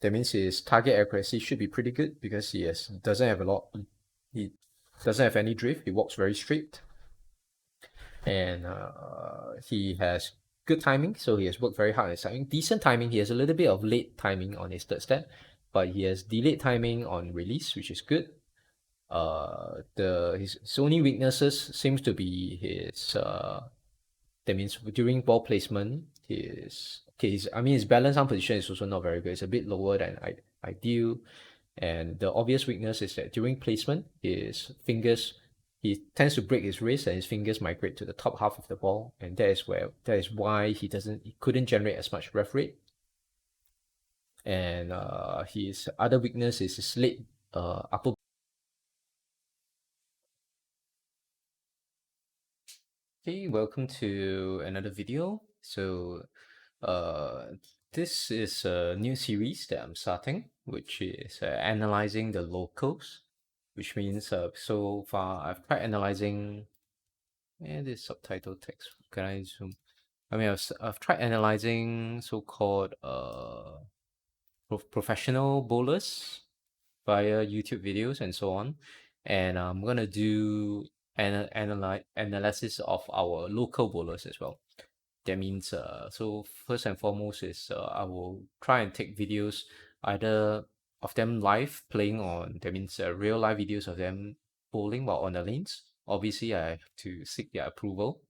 That means his target accuracy should be pretty good because he doesn't have he doesn't have any drift. He walks very straight, and he has good timing. So he has worked very hard on his timing. Decent timing. He has a little bit of late timing on his third step, but he has delayed timing on release, which is good. His only weaknesses seems to be his that means during ball placement, his balance arm position is also not very good. It's a bit lower than ideal. And the obvious weakness is that during placement, he tends to break his wrist and his fingers migrate to the top half of the ball, and that is why he couldn't generate as much ref rate. And his other weakness is his late upper. Okay, welcome to another video. So this is a new series that I'm starting, which is analyzing the locals, which means so far I've tried analyzing this subtitle text. Can I zoom? I mean, I've tried analyzing so-called professional bowlers via YouTube videos and so on, and I'm gonna do analysis of our local bowlers as well. That means so first and foremost is I will try and take videos either of them live playing on, that means real live videos of them bowling while on the lanes. Obviously I have to seek their approval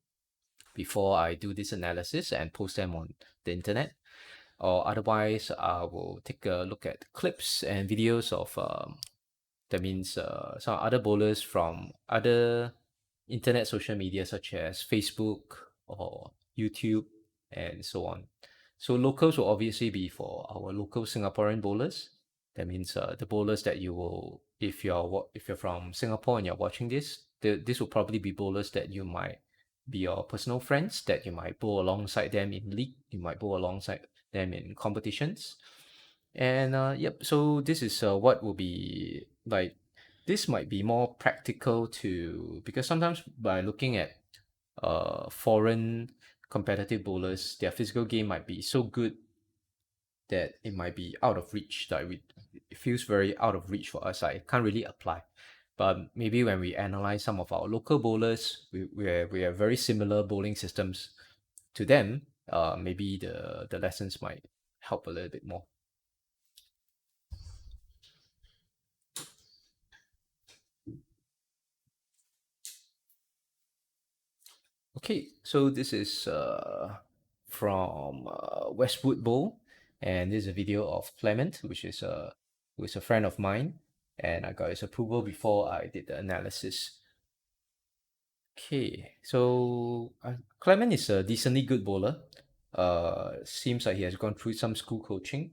before I do this analysis and post them on the internet, or otherwise I will take a look at clips and videos of that means some other bowlers from other internet social media such as Facebook or YouTube and so on. So locals will obviously be for our local Singaporean bowlers. That means the bowlers that you will, if you're from Singapore and you're watching this, this will probably be bowlers that you might be your personal friends, that you might bowl alongside them in league, you might bowl alongside them in competitions. And yep, so this is what will be like. This might be more practical to, because sometimes by looking at foreign competitive bowlers, their physical game might be so good that it might be out of reach. It feels very out of reach for us. I can't really apply. But maybe when we analyze some of our local bowlers, we have very similar bowling systems to them. Maybe the lessons might help a little bit more. Okay, so this is from Westwood Bowl, and this is a video of Clement, who is a friend of mine, and I got his approval before I did the analysis. Okay, so Clement is a decently good bowler. Seems like he has gone through some school coaching.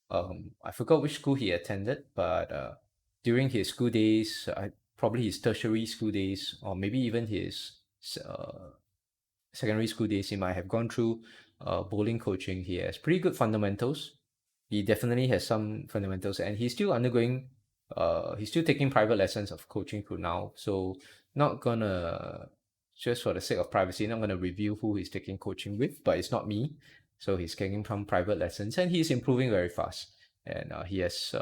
I forgot which school he attended, but during his school days, probably his tertiary school days, or maybe even his secondary school days, he might have gone through bowling coaching. He has pretty good fundamentals. He definitely has some fundamentals, and he's still undergoing. He's still taking private lessons of coaching through now. So not gonna, just for the sake of privacy, not gonna reveal who he's taking coaching with. But it's not me. So he's taking some private lessons, and he's improving very fast. And he has.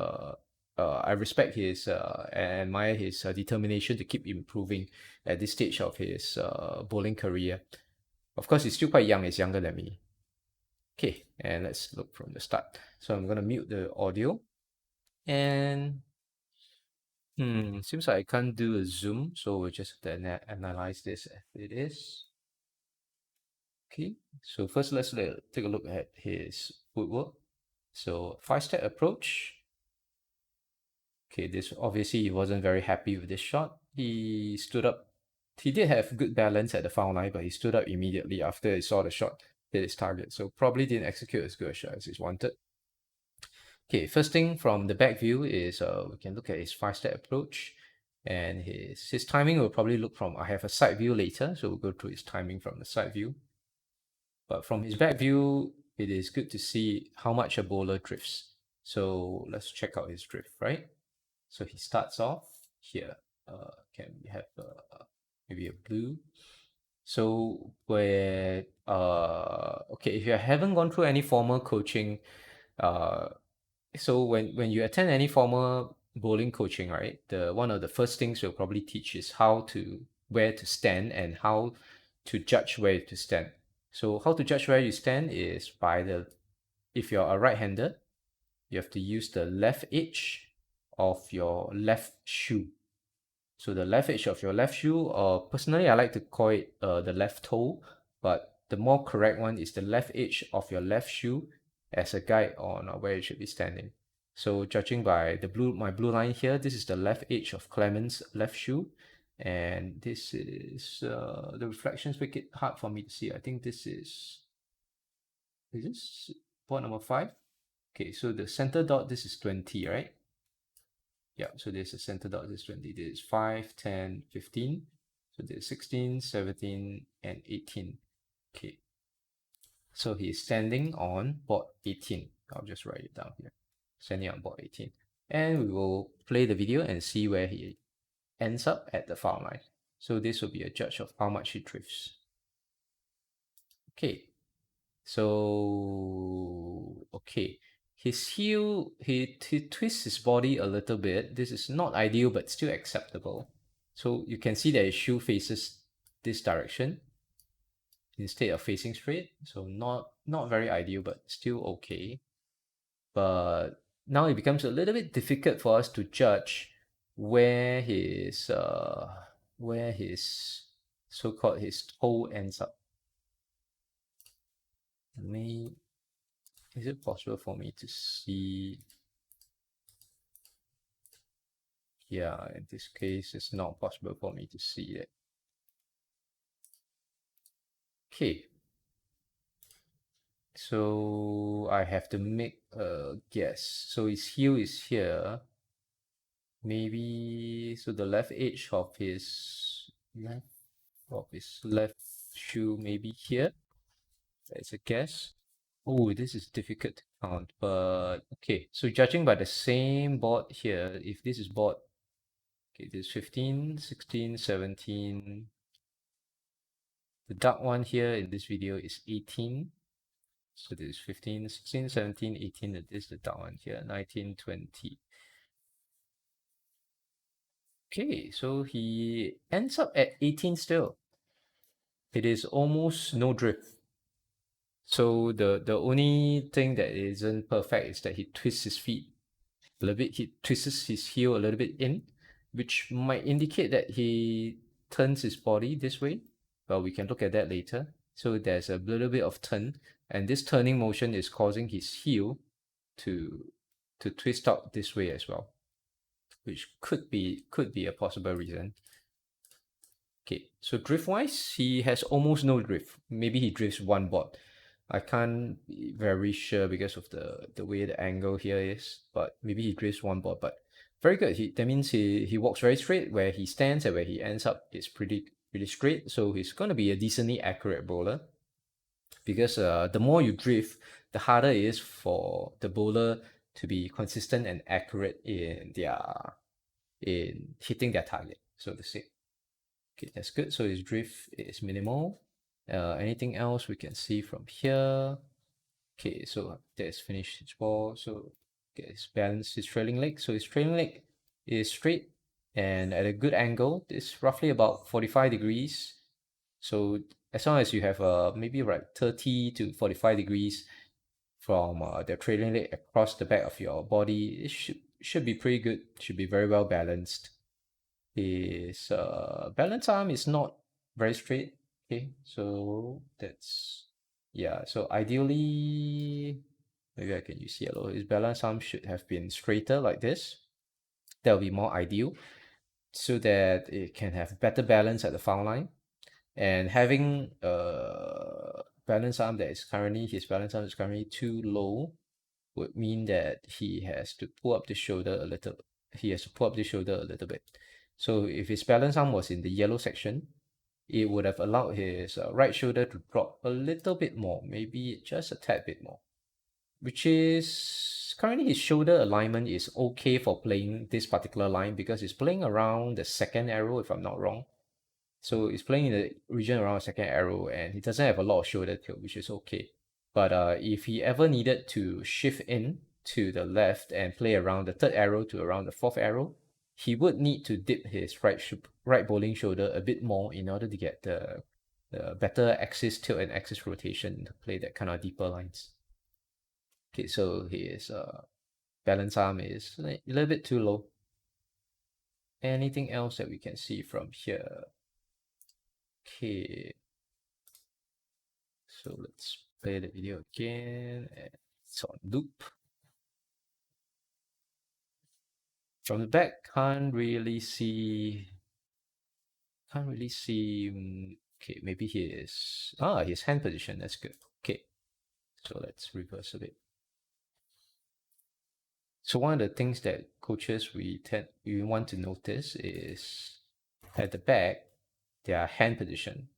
I respect his and admire his determination to keep improving at this stage of his bowling career. Of course, he's still quite young. He's younger than me. Okay, and let's look from the start. So I'm gonna mute the audio, and seems like I can't do a zoom, so we'll just analyze this as it is. Okay, so first let's take a look at his footwork. So 5-step approach. Okay, this obviously he wasn't very happy with this shot. He stood up. He did have good balance at the foul line, but he stood up immediately after he saw the shot hit his target. So probably didn't execute as good a shot as he wanted. Okay, first thing from the back view is we can look at his 5-step approach, and his timing will probably look from, I have a side view later, so we'll go through his timing from the side view. But from his back view, it is good to see how much a bowler drifts. So let's check out his drift, right? So he starts off here. Can we have maybe a blue? So where okay, if you haven't gone through any formal coaching, uh, so when you attend any formal bowling coaching, right, the one of the first things we'll probably teach is how to where to stand and how to judge where to stand. So how to judge where you stand is by the if you're a right-hander, you have to use the left edge of your left shoe. So the left edge of your left shoe, or personally I like to call it the left toe, but the more correct one is the left edge of your left shoe as a guide on where you should be standing. So judging by my blue line here, this is the left edge of Clement's left shoe, and this is the reflections make it hard for me to see. I think this is this point number 5? Okay, so the center dot, this is 20, right? Yeah, so there's a center dot, this is 20. This is 5, 10, 15. So there's 16, 17, and 18. Okay, so he's standing on board 18. I'll just write it down here. Standing on board 18. And we will play the video and see where he ends up at the foul line. So this will be a judge of how much he drifts. Okay, so okay, his heel, he twists his body a little bit. This is not ideal, but still acceptable. So you can see that his shoe faces this direction instead of facing straight. So not very ideal, but still okay. But now it becomes a little bit difficult for us to judge where his so-called his toe ends up. Is it possible for me to see? Yeah, in this case, it's not possible for me to see it. Okay. So I have to make a guess. So his heel is here. Maybe so the left edge of his left shoe maybe here. That's a guess. Oh, this is difficult to count, but okay. So judging by the same board here, if this is board, okay, this is 15, 16, 17. The dark one here in this video is 18. So this is 15, 16, 17, 18. And this is the dark one here, 19, 20. Okay, so he ends up at 18 still. It is almost no drift. So the only thing that isn't perfect is that he twists his feet a little bit. He twists his heel a little bit in, which might indicate that he turns his body this way. Well, we can look at that later. So there's a little bit of turn, and this turning motion is causing his heel to twist out this way as well, which could be a possible reason. Okay, so drift wise, he has almost no drift. Maybe he drifts one board. I can't be very sure because of the way the angle here is, but maybe he drifts one board. But very good. That means he walks very straight. Where he stands and where he ends up is pretty straight. So he's going to be a decently accurate bowler, because the more you drift, the harder it is for the bowler to be consistent and accurate in hitting their target, so to say. Okay, that's good. So his drift is minimal. Anything else we can see from here? Okay, so that's finished his ball. So okay, his balance, his trailing leg. So his trailing leg is straight and at a good angle. It's roughly about 45 degrees. So as long as you have maybe like 30 to 45 degrees from the trailing leg across the back of your body, it should be pretty good. Should be very well balanced. His balance arm is not very straight. Okay, so that's yeah. So ideally, maybe I can use yellow. His balance arm should have been straighter like this. That will be more ideal, so that it can have better balance at the foul line. And having a balance arm that is currently his balance arm is currently too low would mean that he has to pull up the shoulder a little. He has to pull up the shoulder a little bit. So if his balance arm was in the yellow section, it would have allowed his right shoulder to drop a little bit more, maybe just a tad bit more, which is currently his shoulder alignment is okay for playing this particular line because he's playing around the second arrow, if I'm not wrong. So he's playing in the region around the second arrow, and he doesn't have a lot of shoulder tilt, which is okay. But if he ever needed to shift in to the left and play around the third arrow to around the fourth arrow, he would need to dip his right bowling shoulder a bit more in order to get the better axis tilt and axis rotation to play that kind of deeper lines. Okay, so his balance arm is a little bit too low. Anything else that we can see from here? Okay, so let's play the video again. And it's on loop. From the back, can't really see. Okay, maybe his hand position. That's good. Okay, so let's reverse a bit. So one of the things that coaches we want to notice is at the back their hand position.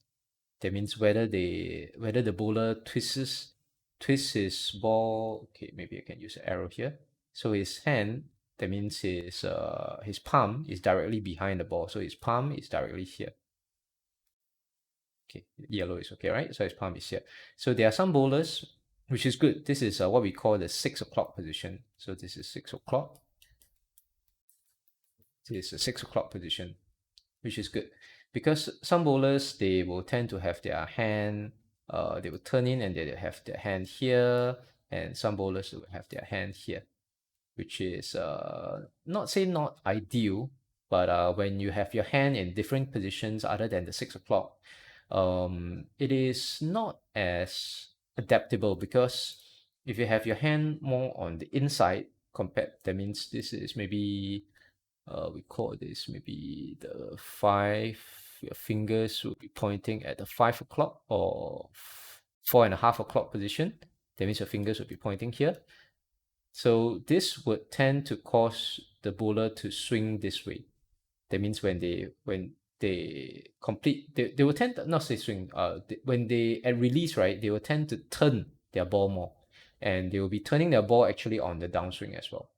That means whether the bowler twists his ball. Okay, maybe I can use an arrow here. So his hand, that means his palm is directly behind the ball. So his palm is directly here. Okay, yellow is okay, right? So his palm is here. So there are some bowlers, which is good. This is what we call the 6 o'clock position. So this is 6 o'clock. This is a 6 o'clock position, which is good. Because some bowlers, they will tend to have their hand, they will turn in and they will have their hand here. And some bowlers will have their hand here, which is not ideal, but when you have your hand in different positions other than the 6 o'clock, it is not as adaptable, because if you have your hand more on the inside compared, that means this is maybe we call this maybe the 5, your fingers will be pointing at the 5 o'clock or 4.5 o'clock position. That means your fingers will be pointing here. So this would tend to cause the bowler to swing this way. That means when they complete, they will tend to not say swing. When they at release, right, they will tend to turn their ball more, and they will be turning their ball actually on the downswing as well.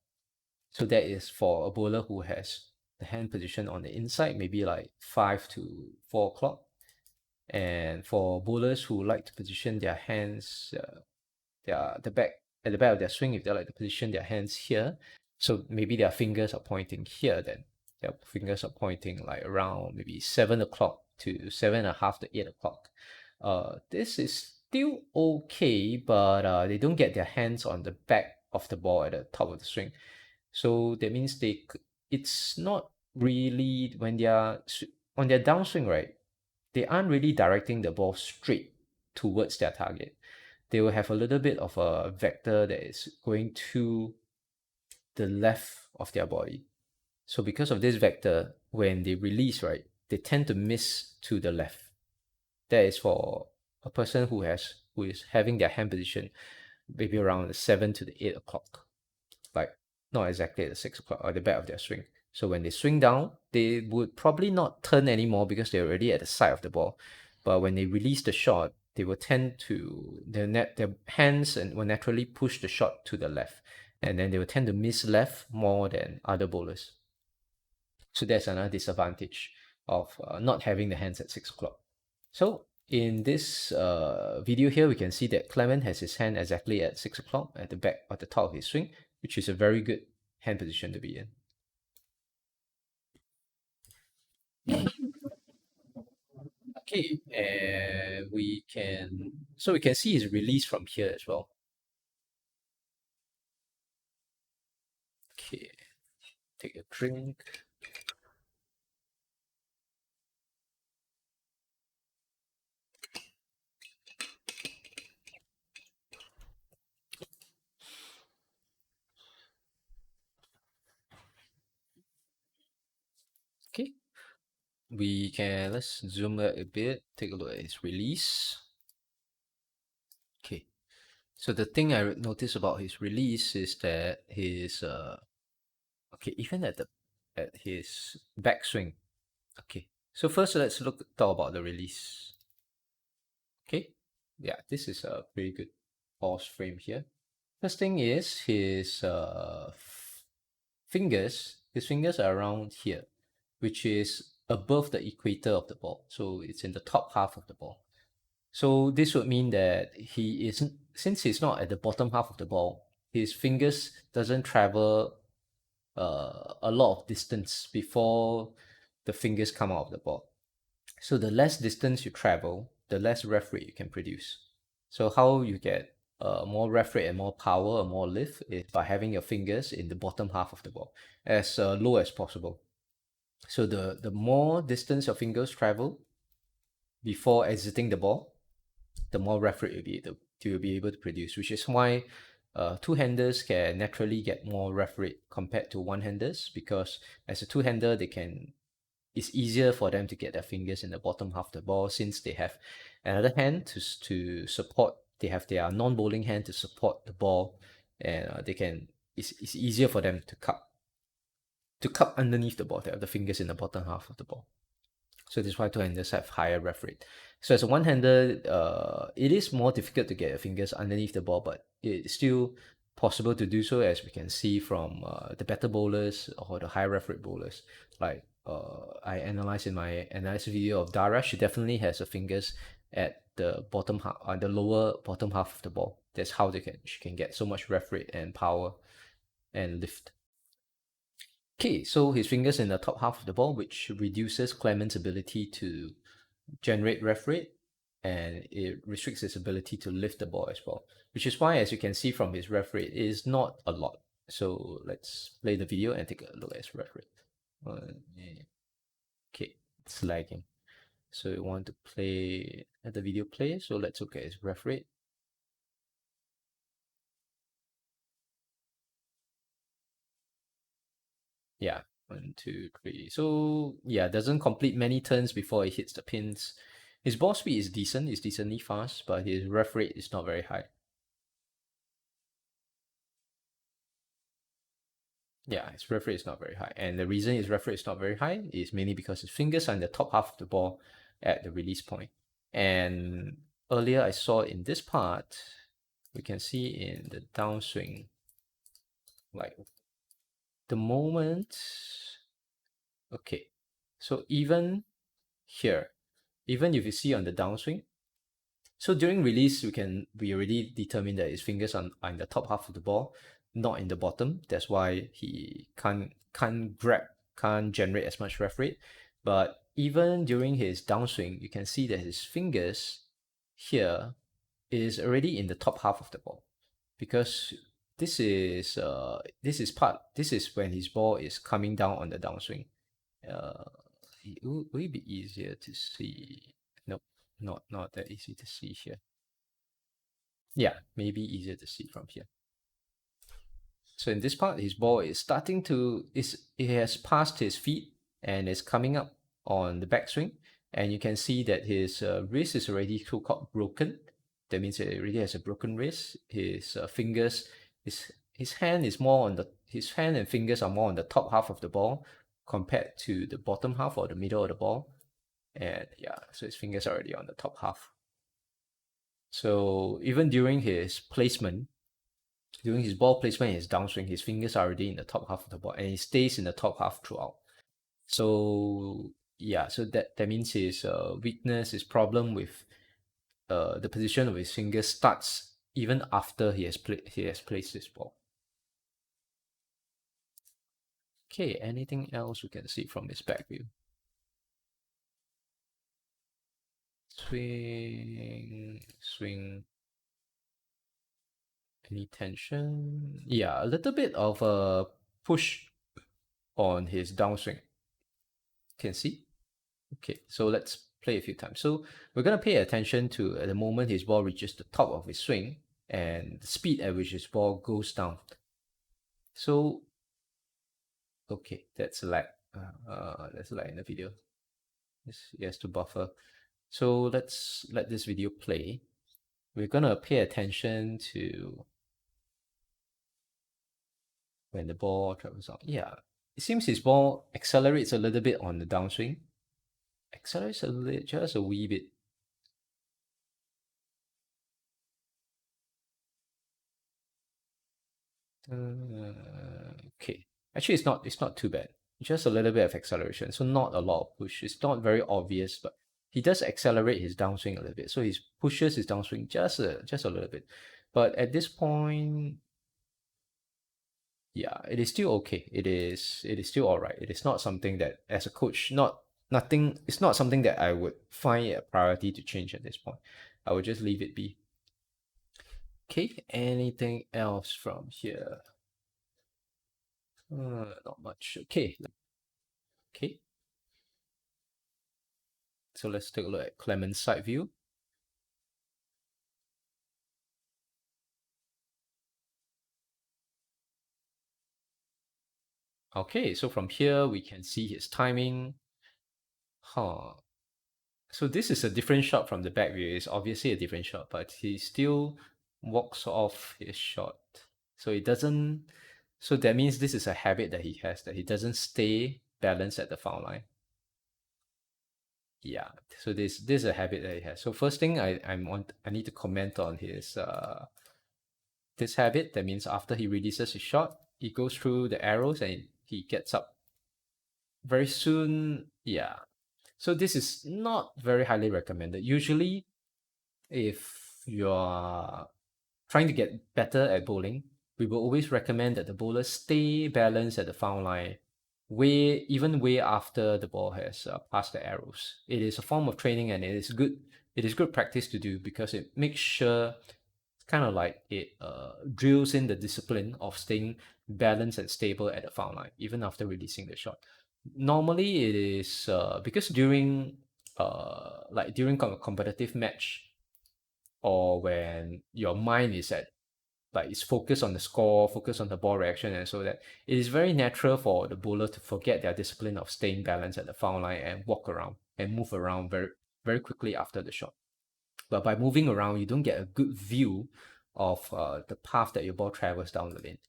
So that is for a bowler who has the hand position on the inside, maybe like 5 to 4 o'clock. And for bowlers who like to position their hands, at the back of their swing, if they like to position their hands here, so maybe their fingers are pointing here, then their fingers are pointing like around maybe 7 o'clock to 7.5 to 8 o'clock. This is still okay, but they don't get their hands on the back of the ball at the top of the swing. So that means it's not really, when they are on their downswing, right, they aren't really directing the ball straight towards their target. They will have a little bit of a vector that is going to the left of their body. So because of this vector, when they release, right, they tend to miss to the left. That is for a person who is having their hand position maybe around the 7 to the 8 o'clock. Like not exactly at the 6 o'clock or the back of their swing. So when they swing down, they would probably not turn anymore because they're already at the side of the ball. But when they release the shot, they will tend to, their hands and will naturally push the shot to the left. And then they will tend to miss left more than other bowlers. So that's another disadvantage of not having the hands at 6 o'clock. So in this video here, we can see that Clement has his hand exactly at 6 o'clock at the back of the top of his swing, which is a very good hand position to be in. Okay, and we can see his release from here as well. Okay, take a drink. Okay, let's zoom out a bit, take a look at his release. Okay, so the thing I noticed about his release is that his okay, even at his backswing. Okay, so first let's talk about the release. Okay, yeah, this is a pretty good pause frame here. First thing is his fingers. His fingers are around here, which is above the equator of the ball. So it's in the top half of the ball. So this would mean that he isn't, since he's not at the bottom half of the ball, his fingers doesn't travel a lot of distance before the fingers come out of the ball. So the less distance you travel, the less ref rate you can produce. So how you get more ref rate and more power or more lift is by having your fingers in the bottom half of the ball as low as possible. So the more distance your fingers travel before exiting the ball, the more ref rate you'll be able to produce, which is why two-handers can naturally get more ref rate compared to one-handers, because as a two-hander, it's easier for them to get their fingers in the bottom half of the ball, since they have another hand to support. They have their non-bowling hand to support the ball, and it's easier for them to cup underneath the ball. They have the fingers in the bottom half of the ball. So that's why two-handers have higher ref rate. So as a one-hander, it is more difficult to get your fingers underneath the ball, but it's still possible to do so, as we can see from the better bowlers or the high ref rate bowlers. Like I analyzed in my analysis video of Dara, she definitely has her fingers at the bottom half, the lower bottom half of the ball. That's how she can get so much ref rate and power and lift. Okay, so his fingers in the top half of the ball, which reduces Clement's ability to generate ref rate, and it restricts his ability to lift the ball as well. Which is why, as you can see from his ref rate, it is not a lot. So let's play the video and take a look at his ref rate. Okay, it's lagging. So we want to play at the video play. So let's look at his ref rate. Yeah, 1, 2, 3. So yeah, doesn't complete many turns before it hits the pins. His ball speed is decent, it's decently fast, but his ref rate is not very high. Yeah, his ref rate is not very high. And the reason his ref rate is not very high is mainly because his fingers are in the top half of the ball at the release point. And earlier I saw in this part, we can see in the downswing, like the moment, okay, so even here, even if you see on the downswing, so during release, we already determined that his fingers are in the top half of the ball, not in the bottom. That's why he can't generate as much ref rate. But even during his downswing, you can see that his fingers here is already in the top half of the ball, because this is when his ball is coming down on the downswing. Will it be easier to see? Nope, not that easy to see here. Yeah, maybe easier to see from here. So in this part, his ball is it has passed his feet and is coming up on the backswing. And you can see that his wrist is already so-called broken. That means it already has a broken wrist. His fingers, his hand is more on his hand and fingers are more on the top half of the ball compared to the bottom half or the middle of the ball. And yeah, so his fingers are already on the top half. So even during his placement, during his ball placement and his downswing, his fingers are already in the top half of the ball, and he stays in the top half throughout. So yeah, so that means his weakness, his problem with the position of his fingers starts even after he has placed his ball. Okay, anything else we can see from his back view? Swing. Any tension? Yeah, a little bit of a push on his downswing. Can see? Okay, so let's play a few times. So we're gonna pay attention to at the moment his ball reaches the top of his swing and the speed at which his ball goes down. So, okay, that's lag. That's lag in the video. He has to buffer. So let's let this video play. We're gonna pay attention to when the ball travels out. Yeah, it seems his ball accelerates a little bit on the downswing. Accelerates a little, just a wee bit. Okay, actually it's not too bad. Just a little bit of acceleration, so not a lot of push. It's not very obvious, but he does accelerate his downswing a little bit. So he pushes his downswing just a little bit. But at this point, yeah, it is still okay. It is still all right. It is not something that as a coach, nothing. It's not something that I would find it a priority to change at this point. I would just leave it be. Okay, anything else from here? Not much. Okay, okay. So let's take a look at Clement's side view. Okay, so from here we can see his timing. Huh. So this is a different shot from the back view. It's obviously a different shot, but he still walks off his shot. So it doesn't. So that means this is a habit that he has, that he doesn't stay balanced at the foul line. Yeah. So this is a habit that he has. So first thing I need to comment on his this habit. That means after he releases his shot, he goes through the arrows and he gets up very soon. Yeah. So this is not very highly recommended. Usually, if you're trying to get better at bowling, we will always recommend that the bowler stay balanced at the foul line, way after the ball has passed the arrows. It is a form of training, and it is good. It is good practice to do because it makes sure, kind of like it drills in the discipline of staying balanced and stable at the foul line, even after releasing the shot. Normally, it is because during like during a competitive match, or when your mind is at like it's focused on the score, focused on the ball reaction, and so that it is very natural for the bowler to forget their discipline of staying balanced at the foul line and walk around and move around very quickly after the shot. But by moving around, you don't get a good view of the path that your ball travels down the lane.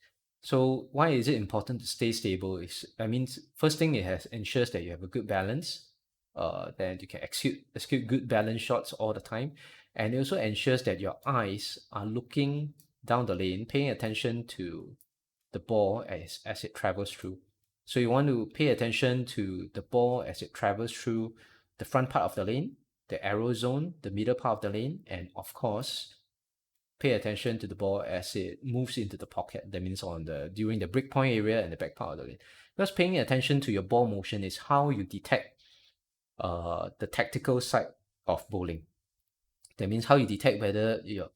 So why is it important to stay stable? Is I mean, first thing, it has ensures that you have a good balance. Then you can execute good balance shots all the time, and it also ensures that your eyes are looking down the lane, paying attention to the ball as it travels through. So you want to pay attention to the ball as it travels through the front part of the lane, the arrow zone, the middle part of the lane, and of course, pay attention to the ball as it moves into the pocket. That means on the during the break point area and the back part of the lane. Because paying attention to your ball motion is how you detect the tactical side of bowling. That means how you detect whether you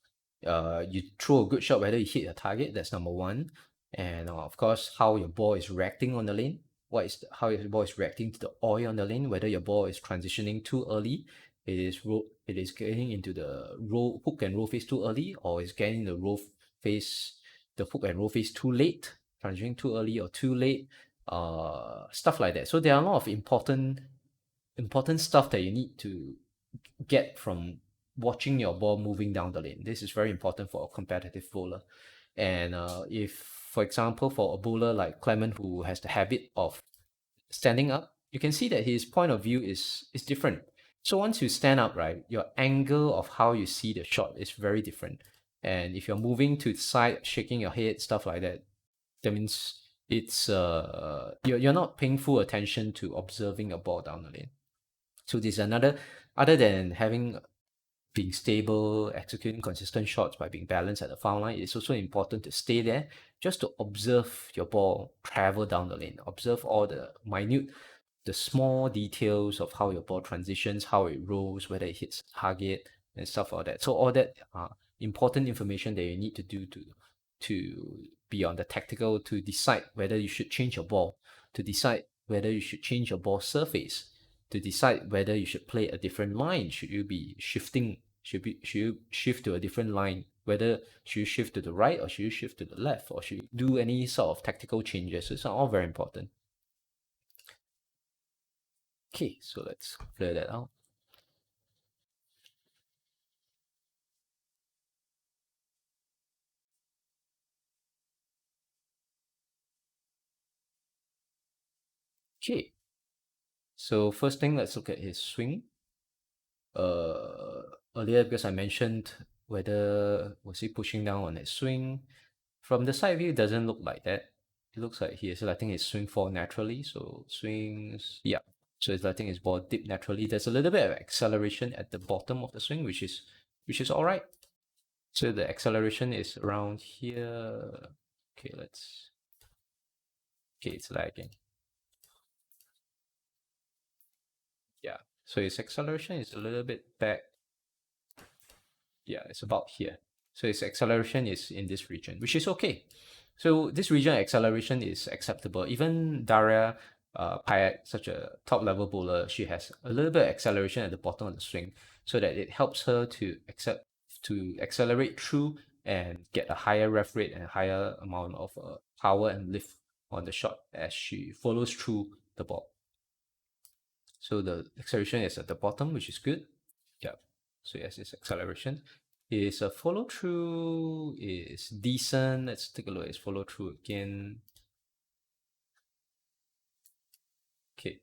throw a good shot, whether you hit a target. That's number one. And of course, how your ball is reacting on the lane. How your ball is reacting to the oil on the lane. Whether your ball is transitioning too early, it is getting into the roll hook and roll phase too early, or is getting the hook and roll phase too late, transitioning too early or too late. Stuff like that. So there are a lot of important stuff that you need to get from watching your ball moving down the lane. This is very important for a competitive bowler. And if, for example, for a bowler like Clement, who has the habit of standing up, you can see that his point of view is different. So once you stand up, right, your angle of how you see the shot is very different. And if you're moving to the side, shaking your head, stuff like that, that means you're not paying full attention to observing a ball down the lane. So this is another, other than having being stable, executing consistent shots by being balanced at the foul line, it's also important to stay there just to observe your ball travel down the lane. Observe all the small details of how your ball transitions, how it rolls, whether it hits target and stuff like that. So all that are important information that you need to do to be on the tactical, to decide whether you should change your ball, to decide whether you should change your ball surface, to decide whether you should play a different line. Should you be shifting? Should you shift to a different line? Whether should you shift to the right, or should you shift to the left, or should you do any sort of tactical changes? These are all very important. Okay, so let's clear that out. Okay, so first thing, let's look at his swing. Earlier, because I mentioned whether was he pushing down on his swing. From the side view, it doesn't look like that. It looks like he is letting his swing fall naturally. So swings, yeah. So he's letting his ball dip naturally. There's a little bit of acceleration at the bottom of the swing, which is all right. So the acceleration is around here. Okay, let's Okay, it's lagging. Yeah, so its acceleration is a little bit back. Yeah, it's about here. So its acceleration is in this region, which is okay. So this region acceleration is acceptable. Even Daria Payet, such a top level bowler, she has a little bit of acceleration at the bottom of the swing, so that it helps her to accelerate through and get a higher ref rate and higher amount of power and lift on the shot as she follows through the ball. So the acceleration is at the bottom, which is good. Yeah. So yes, it's acceleration. His follow through is decent. Let's take a look at his follow through again. Okay.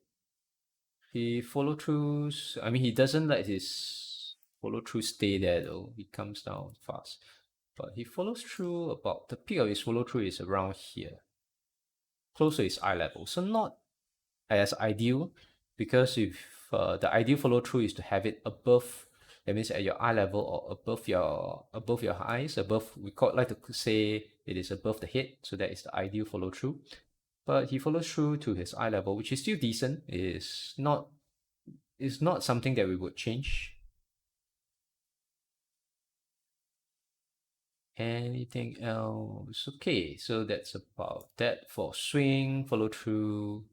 He follow throughs. I mean, he doesn't let his follow through stay there though. He comes down fast. But he follows through about the peak of his follow through is around here, close to his eye level. So not as ideal, because if the ideal follow through is to have it above, that means at your eye level or above your eyes, above, we like to say it is above the head, so that is the ideal follow through. But he follows through to his eye level, which is still decent. Is not something that we would change. Anything else? Okay, so that's about that for swing, follow through.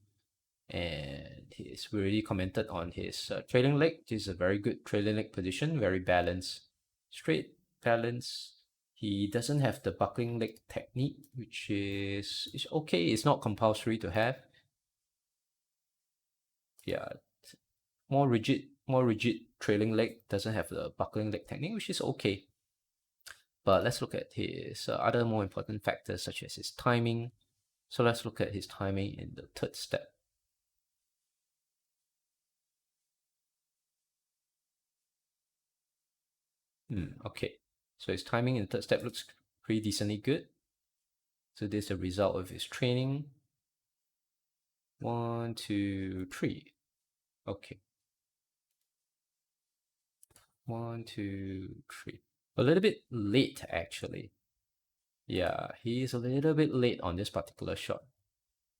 And we already commented on his trailing leg. This is a very good trailing leg position, very balanced, straight balance. He doesn't have the buckling leg technique, which is okay. It's not compulsory to have. Yeah, more rigid trailing leg, doesn't have the buckling leg technique, which is okay. But let's look at his other more important factors, such as his timing. So let's look at his timing in the third step. Okay, so his timing in the third step looks pretty decently good. So this is the result of his training. 1, 2, 3. Okay. 1, 2, 3. A little bit late, actually. Yeah, he is a little bit late on this particular shot.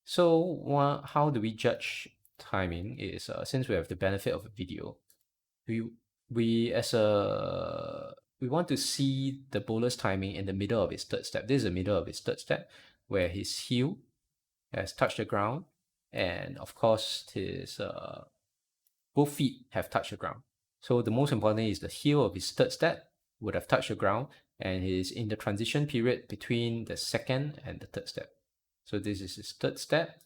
So how do we judge timing is, since we have the benefit of a video, we we as a we want to see the bowler's timing in the middle of his third step. This is the middle of his third step, where his heel has touched the ground, and of course his both feet have touched the ground. So the most important thing is the heel of his third step would have touched the ground, and he's in the transition period between the second and the third step. So this is his third step,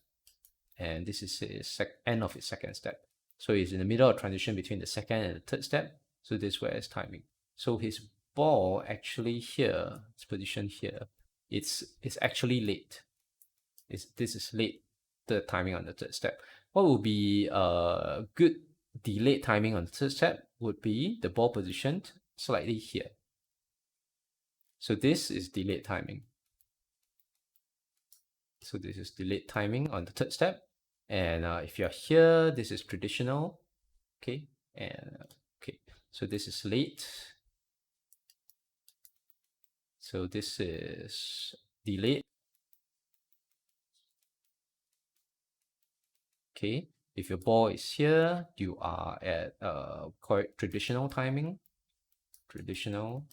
and this is his end of his second step. So he's in the middle of transition between the second and the third step. So this is where his timing. So his ball actually here, its position here, it's actually late. This is late third timing on the third step. What would be a good delayed timing on the third step would be the ball positioned slightly here. So this is delayed timing. So this is delayed timing on the third step. And if you're here, this is traditional. Okay. And okay. So this is late. So this is delayed. Okay. If your ball is here, you are at quite traditional timing. Traditional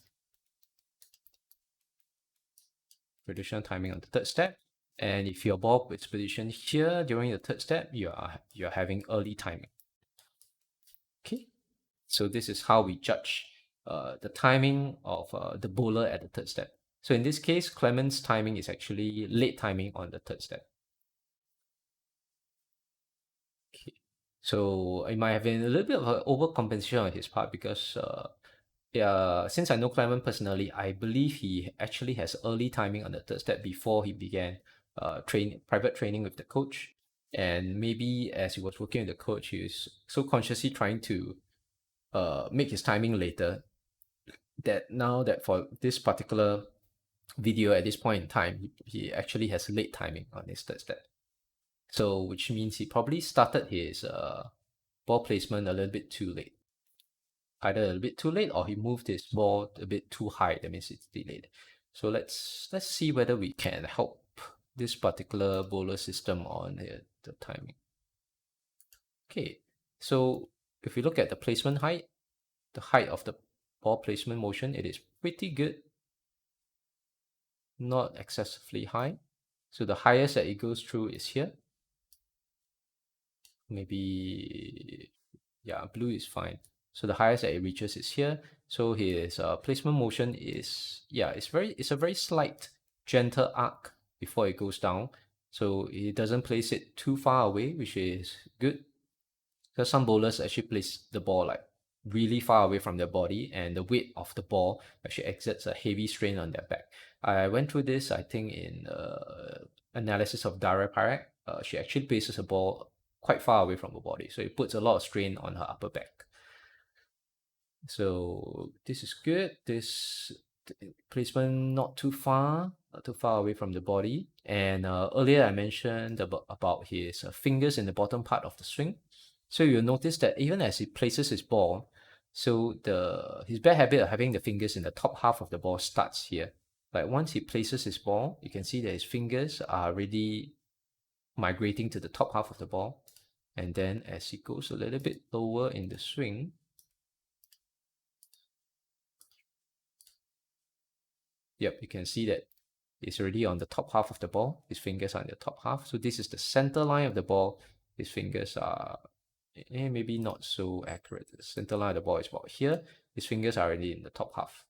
timing on the third step. And if your ball is positioned here during the third step, you're having early timing. Okay, so this is how we judge the timing of the bowler at the third step. So in this case, Clement's timing is actually late timing on the third step. Okay, so it might have been a little bit of an overcompensation on his part, because since I know Clement personally, I believe he actually has early timing on the third step before he began private training with the coach. And maybe as he was working with the coach, he was so consciously trying to make his timing later, that now that for this particular video at this point in time, he actually has late timing on his third step. So which means he probably started his ball placement a little bit too late. Either a little bit too late, or he moved his ball a bit too high. That means it's delayed. So let's see whether we can help this particular bowler system on here, the timing. Okay, so if we look at the placement height, the height of the ball placement motion, it is pretty good, not excessively high. So the highest that it goes through is here. Maybe, yeah, blue is fine. So the highest that it reaches is here. So his placement motion is, yeah, it's a very slight, gentle arc before it goes down. So it doesn't place it too far away, which is good. Because some bowlers actually place the ball like really far away from their body, and the weight of the ball actually exerts a heavy strain on their back. I went through this, I think, in analysis of Dara Parak. She actually places a ball quite far away from her body, so it puts a lot of strain on her upper back. So this is good. This placement not too far away from the body. And earlier I mentioned about his fingers in the bottom part of the swing. So you'll notice that even as he places his ball, so his bad habit of having the fingers in the top half of the ball starts here. Like once he places his ball, you can see that his fingers are already migrating to the top half of the ball. And then as he goes a little bit lower in the swing, yep, you can see that it's already on the top half of the ball. His fingers are on the top half. So this is the center line of the ball. His fingers are maybe not so accurate. The center line of the ball is about here. His fingers are already in the top half.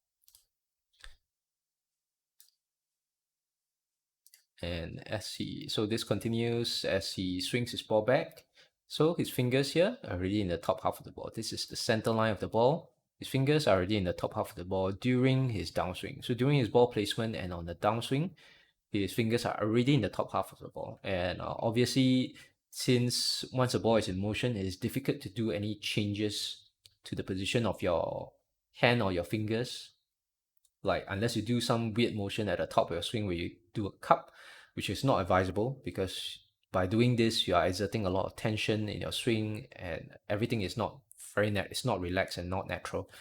And so this continues as he swings his ball back. So his fingers here are already in the top half of the ball. This is the center line of the ball. His fingers are already in the top half of the ball during his downswing. So during his ball placement and on the downswing, his fingers are already in the top half of the ball. And obviously, since once the ball is in motion, it is difficult to do any changes to the position of your hand or your fingers. Like unless you do some weird motion at the top of your swing where you do a cup, which is not advisable, because by doing this, you are exerting a lot of tension in your swing and everything is not it's not relaxed and not natural.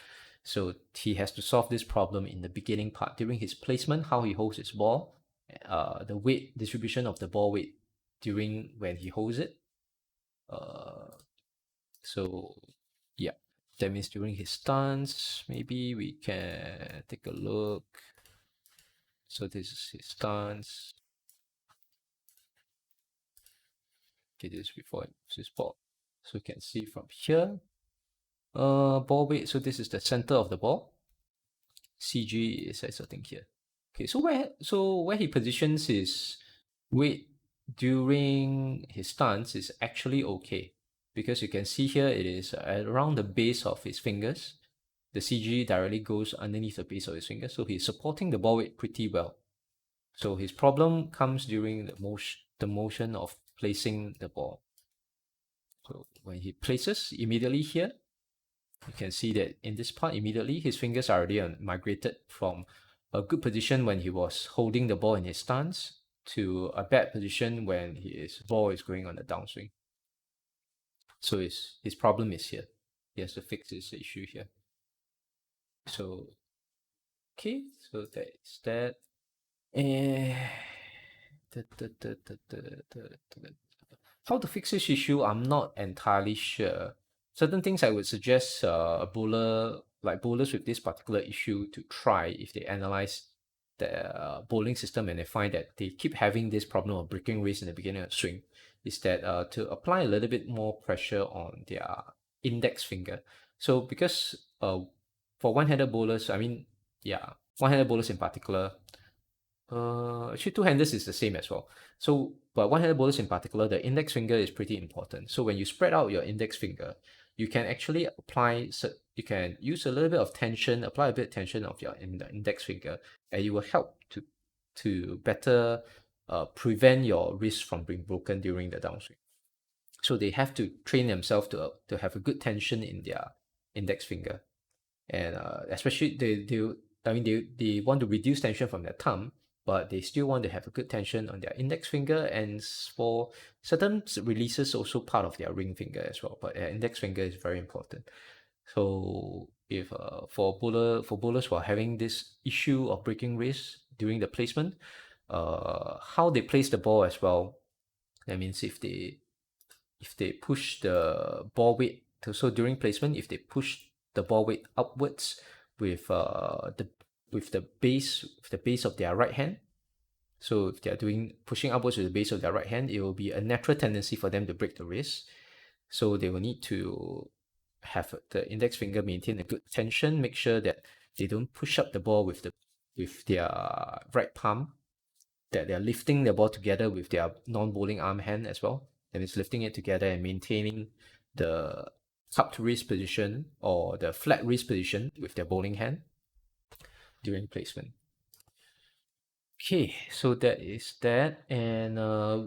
So he has to solve this problem in the beginning part during his placement, how he holds his ball, the weight distribution of the ball weight during when he holds it. So yeah, that means during his stance, maybe we can take a look. So this is his stance. Okay, this is before it moves his ball. So you can see from here, ball weight. So this is the center of the ball. CG is something here. Okay, so where he positions his weight during his stance is actually okay, because you can see here it is around the base of his fingers. The CG directly goes underneath the base of his fingers, so he's supporting the ball weight pretty well. So his problem comes during the motion of placing the ball. So when he places immediately here, you can see that in this part immediately his fingers are already migrated from a good position when he was holding the ball in his stance to a bad position when his ball is going on the downswing. So his problem is here. He has to fix this issue here. So okay, so that is that. How to fix this issue, I'm not entirely sure. Certain things I would suggest a bowler, like bowlers with this particular issue, to try if they analyze the bowling system and they find that they keep having this problem of breaking wrist in the beginning of swing, is that to apply a little bit more pressure on their index finger. So because for one-handed bowlers, I mean, yeah, one-handed bowlers in particular, actually, two-handers is the same as well. So, but one-handed bowlers in particular, the index finger is pretty important. So when you spread out your index finger, you can actually apply, you can use a little bit of tension, apply a bit of tension of your the index finger, and it will help to better prevent your wrist from being broken during the downswing. So they have to train themselves to have a good tension in their index finger, and especially they want to reduce tension from their thumb, but they still want to have a good tension on their index finger, and for certain releases also part of their ring finger as well, but their index finger is very important. So if for bowlers who are having this issue of breaking wrist during the placement, how they place the ball as well. That means if they push the ball weight so during placement, if they push the ball weight upwards with the base of their right hand. So if they're doing pushing upwards with the base of their right hand, it will be a natural tendency for them to break the wrist. So they will need to have the index finger maintain a good tension, make sure that they don't push up the ball with their right palm, that they're lifting the ball together with their non-bowling arm hand as well. That means lifting it together and maintaining the cupped wrist position or the flat wrist position with their bowling hand during placement. Okay, so that is that, and so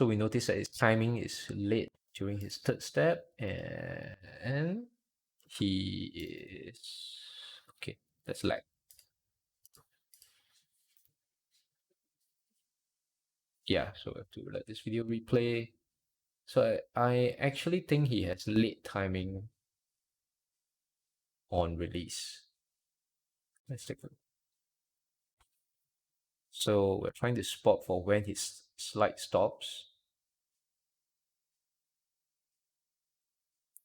we notice that his timing is late during his third step, and he is okay. That's lag. Yeah, so I have to let this video replay. So I actually think he has late timing on release. Let's take a look. So we're trying to spot for when his slide stops.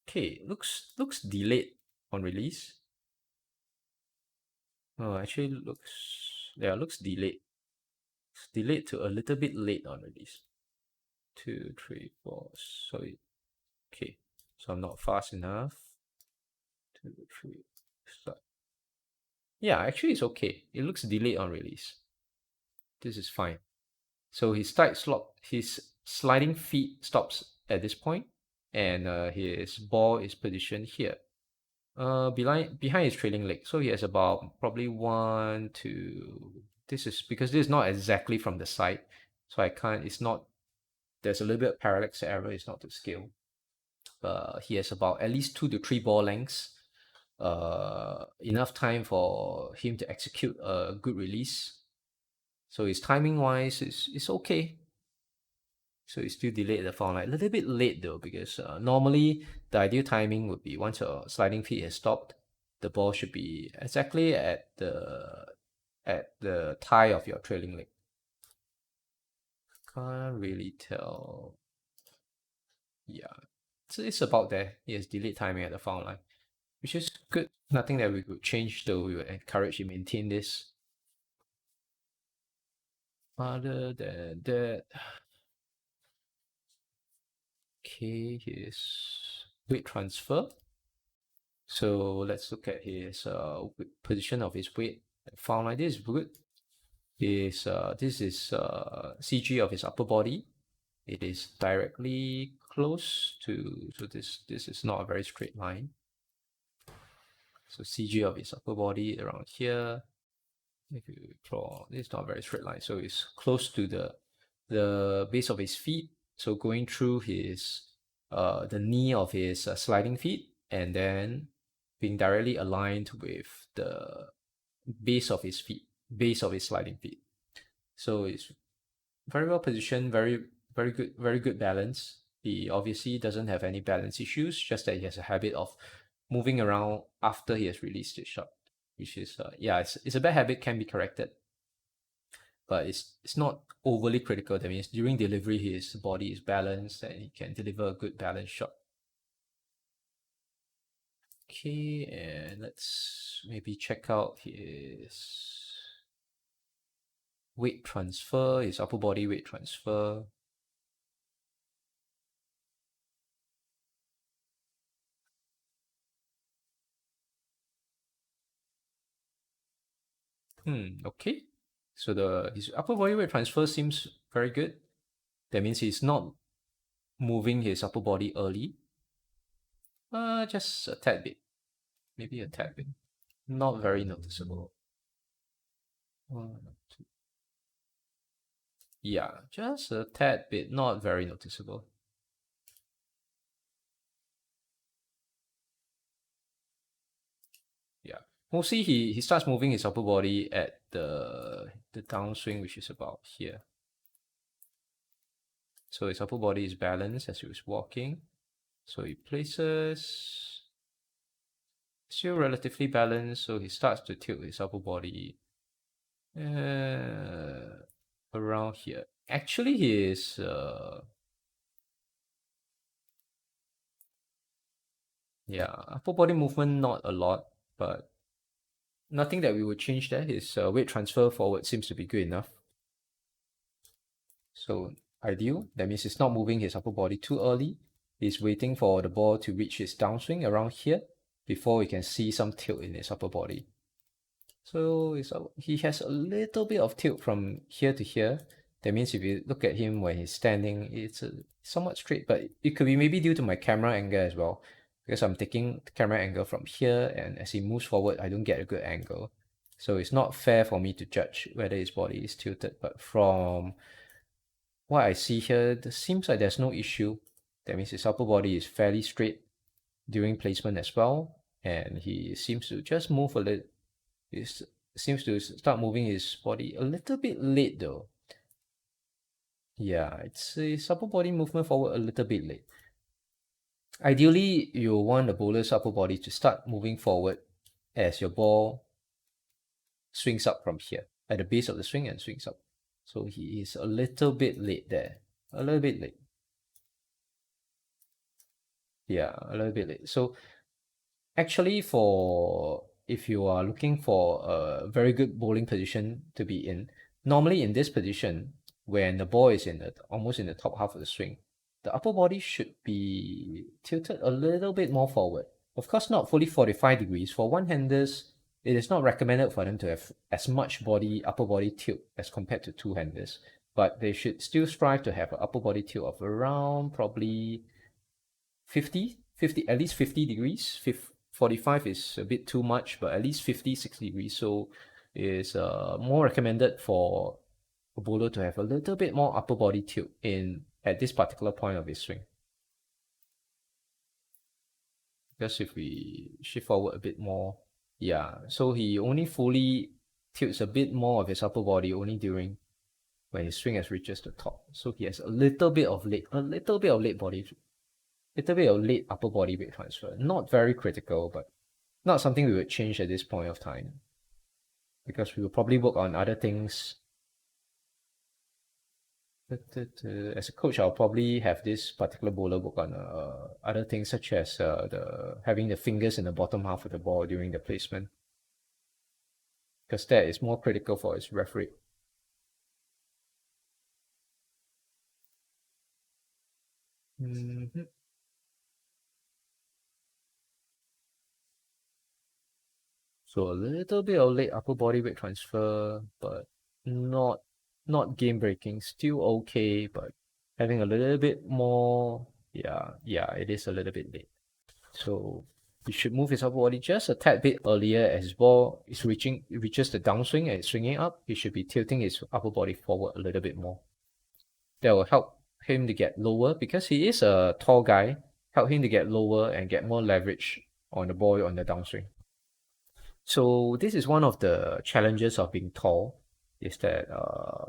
Okay, looks delayed on release. Oh, actually looks delayed. It's delayed to a little bit late on release. 2, 3, 4. Sorry. Okay, so I'm not fast enough. 2, 3. Start. Yeah, actually it's okay. It looks delayed on release. This is fine. So his sliding feet stops at this point, and his ball is positioned here. Behind his trailing leg. So he has about probably 1, 2. This is because this is not exactly from the side, so I can't. It's not. There's a little bit of parallax error. It's not to scale. He has about at least 2 to 3 ball lengths. Enough time for him to execute a good release. So his timing wise is okay. So it's still delayed at the foul line. A little bit late though, because normally the ideal timing would be once your sliding feet has stopped, the ball should be exactly at the thigh of your trailing leg. Can't really tell. Yeah, so it's about there. Yes, delayed timing at the foul line, which is good. Nothing that we could change, though. We would encourage you maintain this. Other than that, okay, his weight transfer. So let's look at his position of his weight. Found like this is good. This is CG of his upper body. It is directly close to, so this is not a very straight line. So CG of his upper body around here. If you draw, it's not a very straight line. So it's close to the base of his feet. So going through his the knee of his sliding feet, and then being directly aligned with the base of his feet, base of his sliding feet. So it's very well positioned, very good balance. He obviously doesn't have any balance issues, just that he has a habit of moving around after he has released his shot, which is yeah, it's a bad habit, can be corrected, but it's not overly critical. That means during delivery his body is balanced and he can deliver a good balanced shot. Okay, and let's maybe check out his weight transfer, his upper body weight transfer. Okay. So his upper body weight transfer seems very good. That means he's not moving his upper body early. Just a tad bit. Maybe a tad bit. Not very noticeable. One, two. Yeah, just a tad bit, not very noticeable. Yeah. Mostly he starts moving his upper body at the downswing, which is about here. So his upper body is balanced as he was walking. So he places still relatively balanced, so he starts to tilt his upper body. around here. Actually, he is yeah, upper body movement not a lot, but nothing that we would change there. His weight transfer forward seems to be good enough. So ideal. That means he's not moving his upper body too early. He's waiting for the ball to reach his downswing around here before we can see some tilt in his upper body. So he has a little bit of tilt from here to here. That means if you look at him when he's standing, it's somewhat straight, but it could be maybe due to my camera angle as well, because I'm taking the camera angle from here, and as he moves forward, I don't get a good angle. So it's not fair for me to judge whether his body is tilted, but from what I see here, it seems like there's no issue. That means his upper body is fairly straight during placement as well, and he seems to just move a little. He seems to start moving his body a little bit late though. Yeah, it's his upper body movement forward a little bit late. Ideally, you want the bowler's upper body to start moving forward as your ball swings up from here, at the base of the swing and swings up. So he is a little bit late there. A little bit late. Yeah, a little bit late. So actually, if you are looking for a very good bowling position to be in, normally in this position, when the ball is almost in the top half of the swing, the upper body should be tilted a little bit more forward. Of course, not fully 45 degrees. For one-handers, it is not recommended for them to have as much upper body tilt as compared to two-handers, but they should still strive to have an upper body tilt of around probably 50, at least 50 degrees. 45 is a bit too much, but at least 50, 60 degrees. So it's more recommended for a bowler to have a little bit more upper body tilt at this particular point of his swing. Because if we shift forward a bit more, yeah, so he only fully tilts a bit more of his upper body only during when his swing has reaches the top. So he has a little bit of late upper body weight transfer. Not very critical, but not something we would change at this point of time, because we will probably work on other things. As a coach, I'll probably have this particular bowler work on other things such as having the fingers in the bottom half of the ball during the placement, because that is more critical for his ref rate. So a little bit of late upper body weight transfer, but not game breaking. Still okay, but having a little bit more. Yeah, it is a little bit late. So he should move his upper body just a tad bit earlier as his ball reaches the downswing and it's swinging up. He should be tilting his upper body forward a little bit more. That will help him to get lower, because he is a tall guy. Help him to get lower and get more leverage on the ball on the downswing. So this is one of the challenges of being tall, is that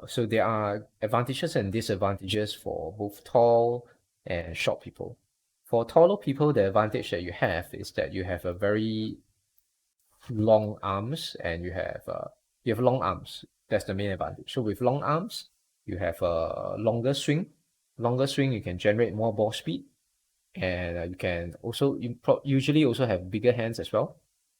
so there are advantages and disadvantages for both tall and short people. For taller people, the advantage that you have is that you have a very long arms, and you have long arms. That's the main advantage. So with long arms, you have a longer swing. Longer swing, you can generate more ball speed, and you can also usually also have bigger hands as well.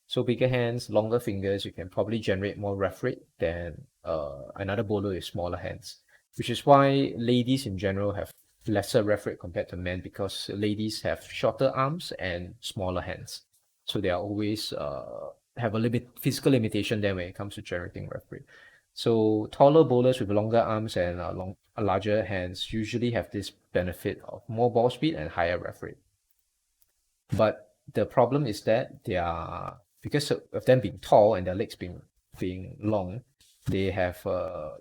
So bigger hands, longer fingers, you can probably generate more ref rate than another bowler with smaller hands, which is why ladies in general have lesser ref rate compared to men, because ladies have shorter arms and smaller hands. So they are always have a physical limitation there when it comes to generating ref rate. So taller bowlers with longer arms and larger hands usually have this benefit of more ball speed and higher ref rate. But the problem is that because of them being tall and their legs being long, they have a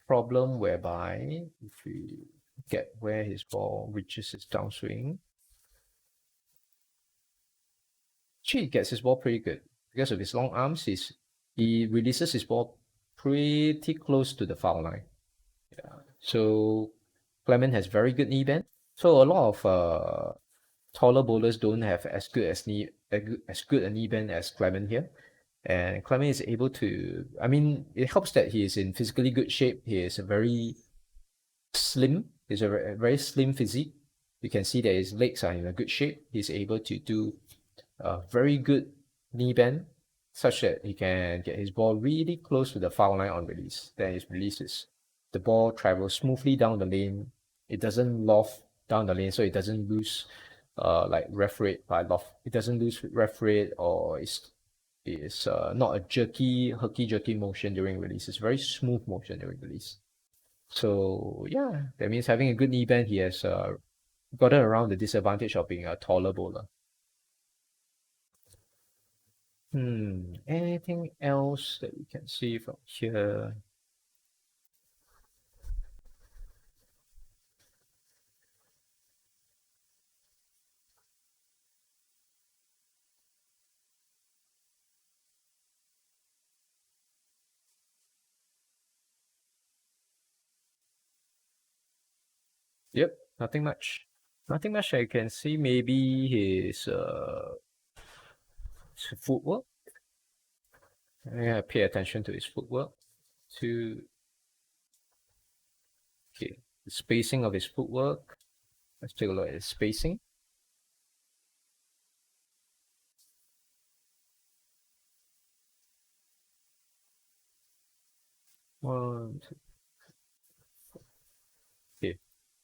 problem whereby if we get where his ball reaches his downswing, actually he gets his ball pretty good. Because of his long arms, he releases his ball pretty close to the foul line. Yeah. So Clement has very good knee bend. So a lot of taller bowlers don't have as good a knee bend as Clement here. And Clement is able to, I mean, it helps that he is in physically good shape. He is a very slim. He's a very slim physique. You can see that his legs are in a good shape. He's able to do a very good knee bend, such that he can get his ball really close to the foul line on release. Then his release is the ball travels smoothly down the lane. It doesn't loft down the lane, so it doesn't lose like ref rate by loft. It doesn't lose ref rate, or it's not a jerky motion during release. It's very smooth motion during release. So yeah, that means having a good knee bend, he has gotten around the disadvantage of being a taller bowler. Anything else that we can see from here? Yep, nothing much. Nothing much I can see. Maybe his footwork. Yeah, pay attention to his footwork. To Okay, the spacing of his footwork. Let's take a look at his spacing. One, two. Okay,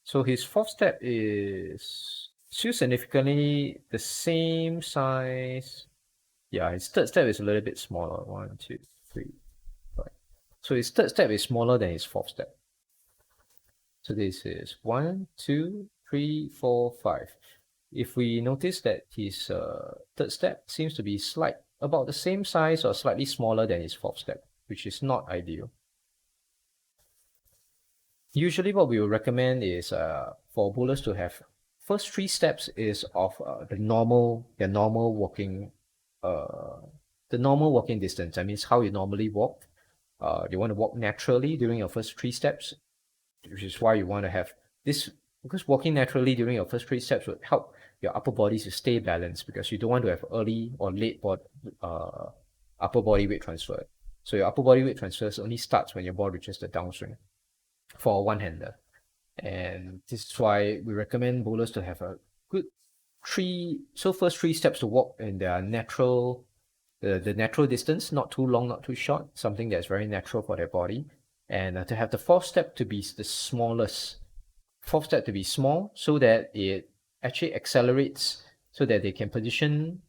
so his fourth step is still significantly the same size. Yeah, his third step is a little bit smaller. One, two, three, five. So his third step is smaller than his fourth step. So this is 1, 2, 3, 4, 5. If we notice that his third step seems to be about the same size or slightly smaller than his fourth step, which is not ideal. Usually what we will recommend is for bowlers to have first 3 steps is of their normal walking distance. That means how you normally walk. You want to walk naturally during your first 3 steps, which is why you want to have this, because walking naturally during your first 3 steps would help your upper body to stay balanced, because you don't want to have early or late upper body weight transfer. So your upper body weight transfers only starts when your ball reaches the downswing for a one-hander. And this is why we recommend bowlers to have a good first 3 steps to walk in their natural, the natural distance, not too long, not too short, something that's very natural for their body. And to have the fourth step to be the smallest, fourth step to be small, so that it actually accelerates, so that they can position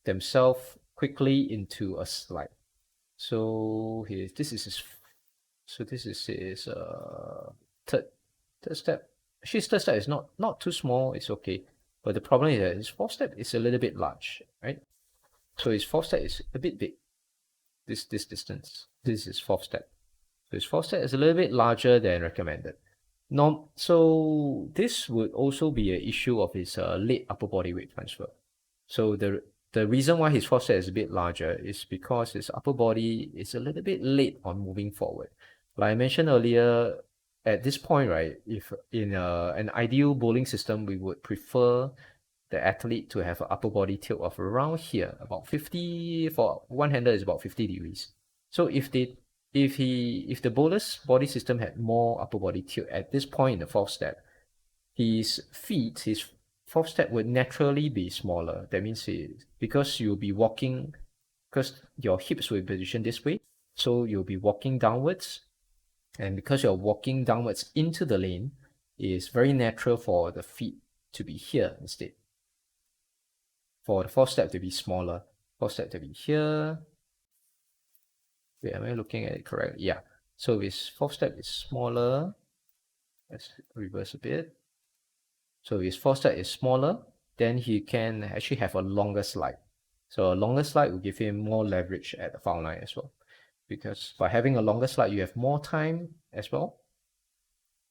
themselves quickly into a slide. So this is his third step. Actually, his third step is not too small. It's okay, but the problem is that his fourth step is a little bit large, right? So his fourth step is a bit big. This distance. This is his fourth step. So his fourth step is a little bit larger than recommended. So this would also be an issue of his late upper body weight transfer. So the reason why his fourth step is a bit larger is because his upper body is a little bit late on moving forward. Like I mentioned earlier, at this point, right, if in an ideal bowling system, we would prefer the athlete to have an upper body tilt of around here, about 50, for one-hander is about 50 degrees. So if the bowler's body system had more upper body tilt at this point in the fourth step, his fourth step would naturally be smaller. That means because you'll be walking, because your hips will be positioned this way, so you'll be walking downwards, and because you're walking downwards into the lane, it's very natural for the feet to be here instead. For the fourth step to be smaller, fourth step to be here. Wait, am I looking at it correctly? Yeah. So his fourth step is smaller. Let's reverse a bit. So his fourth step is smaller, then he can actually have a longer slide. So a longer slide will give him more leverage at the foul line as well. Because by having a longer slide, you have more time as well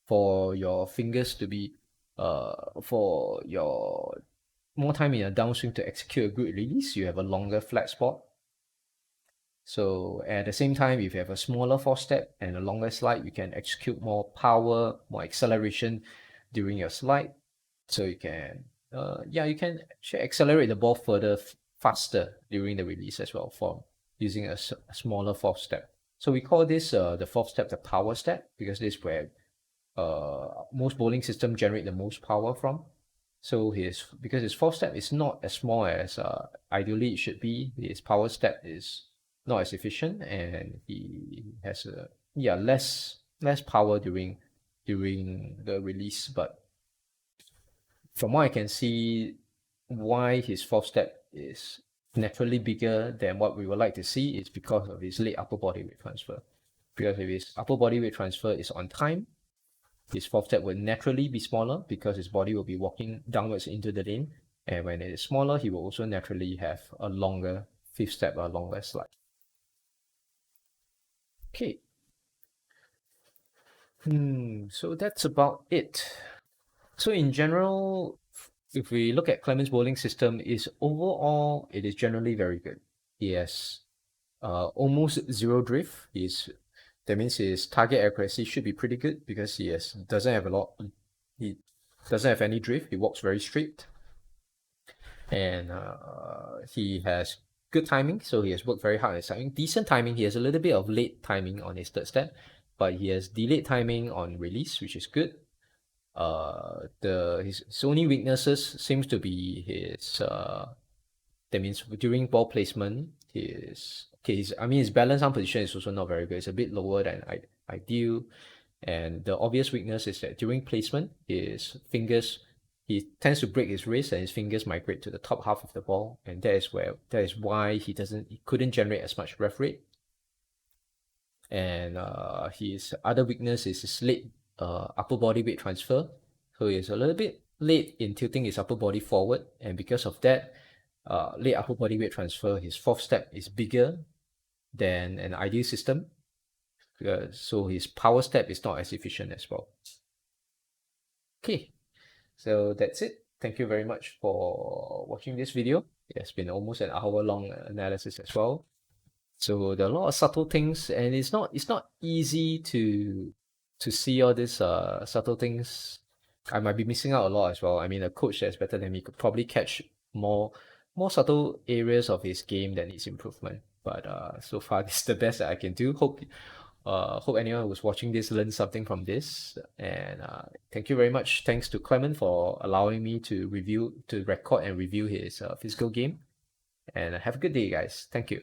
for your fingers to be, for your more time in a downswing to execute a good release. You have a longer flat spot. So at the same time, if you have a smaller fourth step and a longer slide, you can execute more power, more acceleration during your slide. So you can, you can actually accelerate the ball further faster during the release as well. using a smaller fourth step. So we call this the fourth step the power step, because this is where most bowling system generate the most power from. So because his fourth step is not as small as ideally it should be, his power step is not as efficient, and he has less power during the release. But from what I can see, why his fourth step is naturally bigger than what we would like to see is because of his late upper body weight transfer. Because if his upper body weight transfer is on time, his fourth step will naturally be smaller because his body will be walking downwards into the lane. And when it is smaller, he will also naturally have a longer fifth step, a longer slide. Okay. So that's about it. So in general, if we look at Clement's bowling system, it is generally very good. He has almost zero drift. That means his target accuracy should be pretty good because he doesn't have any drift. He walks very straight, and he has good timing. So he has worked very hard on his timing. Decent timing. He has a little bit of late timing on his third step, but he has delayed timing on release, which is good. His only weaknesses seems to be that means during ball placement, his balance arm position is also not very good. It's a bit lower than ideal. And the obvious weakness is that during placement, his fingers, he tends to break his wrist and his fingers migrate to the top half of the ball. And that is why he couldn't generate as much ref rate. And his other weakness is his late upper body weight transfer. So he's a little bit late in tilting his upper body forward. And because of that, late upper body weight transfer, his fourth step is bigger than an ideal system. So his power step is not as efficient as well. Okay, so that's it. Thank you very much for watching this video. It has been almost an hour-long analysis as well. So there are a lot of subtle things, and it's not easy to see all these subtle things. I might be missing out a lot as well. I mean, a coach that's better than me could probably catch more subtle areas of his game that needs improvement. But so far, this is the best that I can do. Hope anyone who's watching this learned something from this. And thank you very much. Thanks to Clement for allowing me to record and review his physical game. And have a good day, guys. Thank you.